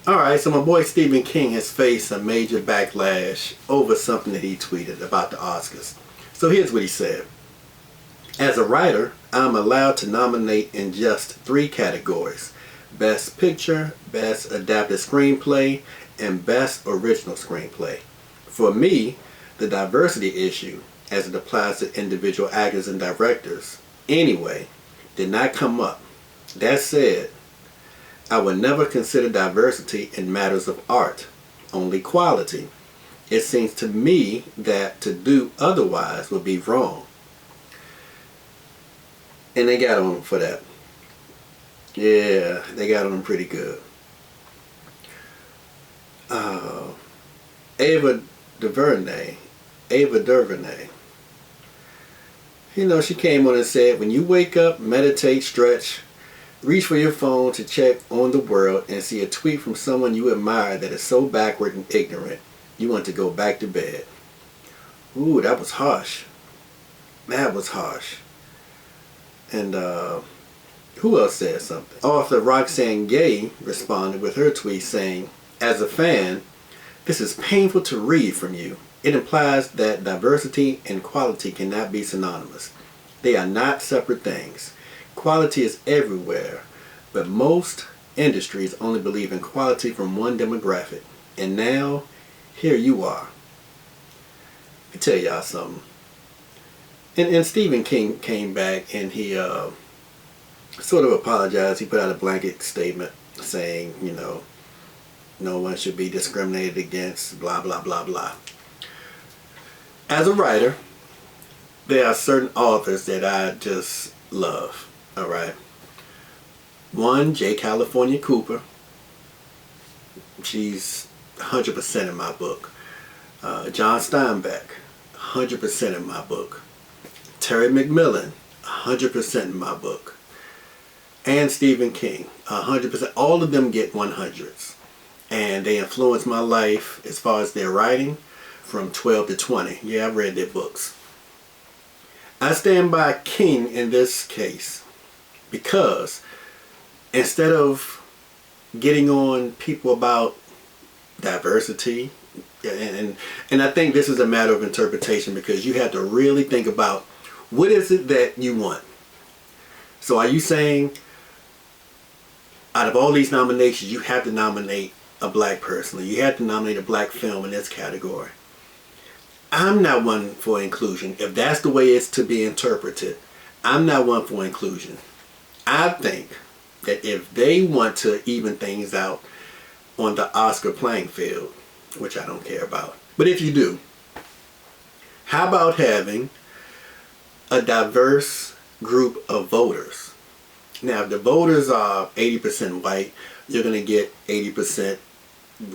Alright, so my boy Stephen King has faced a major backlash over something that he tweeted about the Oscars. So here's what he said. As a writer, I'm allowed to nominate in just 3 categories. Best Picture, Best Adapted Screenplay, and Best Original Screenplay. For me, the diversity issue, as it applies to individual actors and directors, anyway, did not come up. That said, I would never consider diversity in matters of art, only quality. It seems to me that to do otherwise would be wrong. And they got on him for that. Yeah, they got on him pretty good. Ava DuVernay. You know, she came on and said, when you wake up, meditate, stretch, reach for your phone to check on the world and see a tweet from someone you admire that is so backward and ignorant, you want to go back to bed. Ooh, that was harsh. That was harsh. And who else said something? Author Roxane Gay responded with her tweet saying, as a fan, this is painful to read from you. It implies that diversity and quality cannot be synonymous. They are not separate things. Quality is everywhere, but most industries only believe in quality from one demographic. And now, here you are. Let me tell y'all something. And Stephen King came back and he sort of apologized. He put out a blanket statement saying, you know, no one should be discriminated against, blah, blah, blah, blah. As a writer, there are certain authors that I just love. Alright. One, J. California Cooper. She's 100% in my book. John Steinbeck, 100% in my book. Terry McMillan, 100% in my book. And Stephen King, 100%. All of them get 100s. And they influence my life as far as their writing from 12 to 20. Yeah, I've read their books. I stand by King in this case. Because instead of getting on people about diversity, and I think this is a matter of interpretation because you have to really think about what is it that you want. So are you saying out of all these nominations you have to nominate a black person, or you have to nominate a black film in this category? I'm not one for inclusion. If that's the way it's to be interpreted, I'm not one for inclusion. I think that if they want to even things out on the Oscar playing field, which I don't care about, but if you do, how about having a diverse group of voters? Now, if the voters are 80% white, you're going to get 80%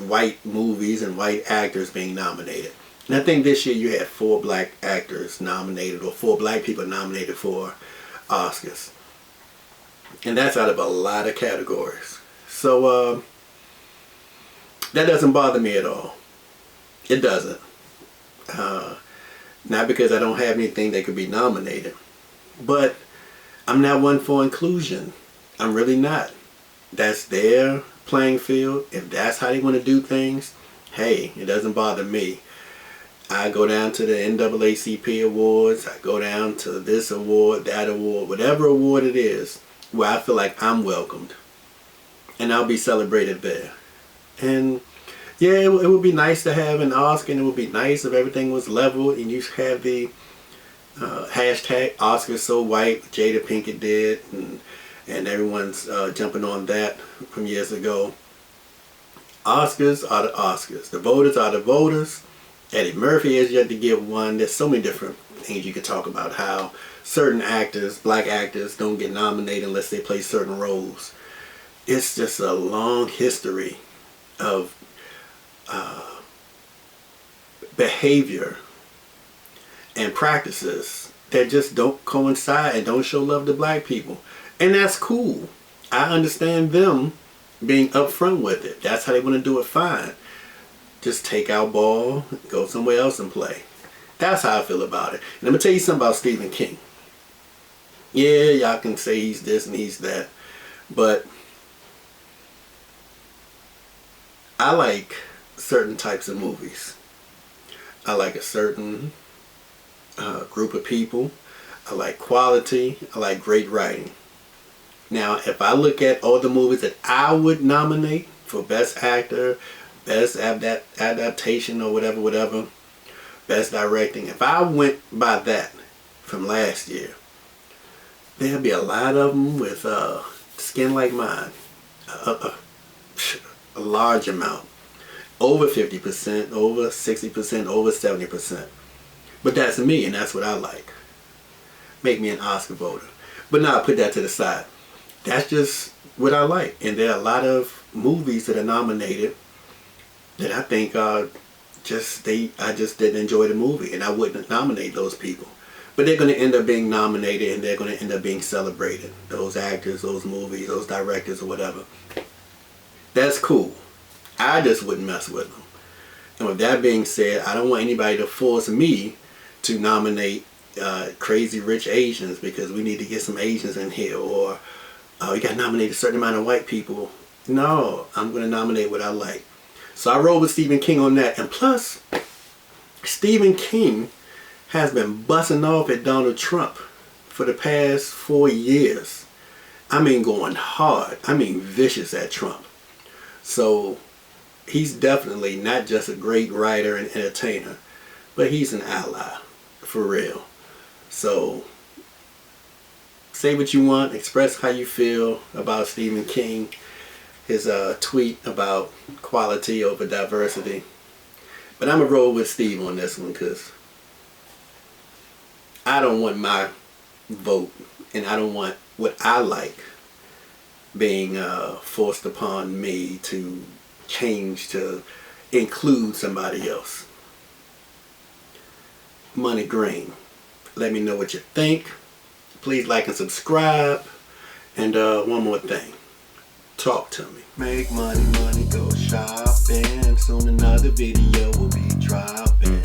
white movies and white actors being nominated. And I think this year you had 4 black actors nominated, or 4 black people nominated for Oscars. And that's out of a lot of categories. So that doesn't bother me at all. It doesn't. Not because I don't have anything that could be nominated. But I'm not one for inclusion. I'm really not. That's their playing field. If that's how they want to do things, hey, it doesn't bother me. I go down to the NAACP awards. I go down to this award, that award, whatever award it is, where I feel like I'm welcomed. And I'll be celebrated there. And yeah, it would be nice to have an Oscar, and it would be nice if everything was level and you have the hashtag Oscars So White, Jada Pinkett did, and everyone's jumping on that from years ago. Oscars are the Oscars. The voters are the voters. Eddie Murphy has yet to get one. There's so many different things you could talk about, how certain actors, black actors, don't get nominated unless they play certain roles. It's just a long history of behavior and practices that just don't coincide and don't show love to black people. And that's cool. I understand them being upfront with it. That's how they want to do it, fine. Just take our ball, go somewhere else and play. That's how I feel about it. And I'm going to tell you something about Stephen King. Yeah, y'all can say he's this and he's that. But I like certain types of movies. I like a certain group of people. I like quality. I like great writing. Now, if I look at all the movies that I would nominate for Best Actor, Best Adaptation or whatever, Best Directing, if I went by that from last year, there'd be a lot of them with skin like mine. A large amount. Over 50%, over 60%, over 70%. But that's me, and that's what I like. Make me an Oscar voter. But now I put that to the side. That's just what I like. And there are a lot of movies that are nominated that I think I just didn't enjoy the movie, and I wouldn't nominate those people. But they're going to end up being nominated, and they're going to end up being celebrated. Those actors, those movies, those directors, or whatever. That's cool. I just wouldn't mess with them. And with that being said, I don't want anybody to force me to nominate Crazy Rich Asians because we need to get some Asians in here, or you got to nominate a certain amount of white people. No, I'm going to nominate what I like. So I roll with Stephen King on that. And plus, Stephen King has been busting off at Donald Trump for the past 4 years. I mean, going hard. I mean, vicious at Trump. So he's definitely not just a great writer and entertainer, but he's an ally, for real. So say what you want, express how you feel about Stephen King, his tweet about quality over diversity. But I'm going to roll with Steve on this one because I don't want my vote, and I don't want what I like being forced upon me to change to include somebody else. Money Green. Let me know what you think. Please like and subscribe. And one more thing. Talk to me. Make money, money, go shopping. Soon another video will be dropping.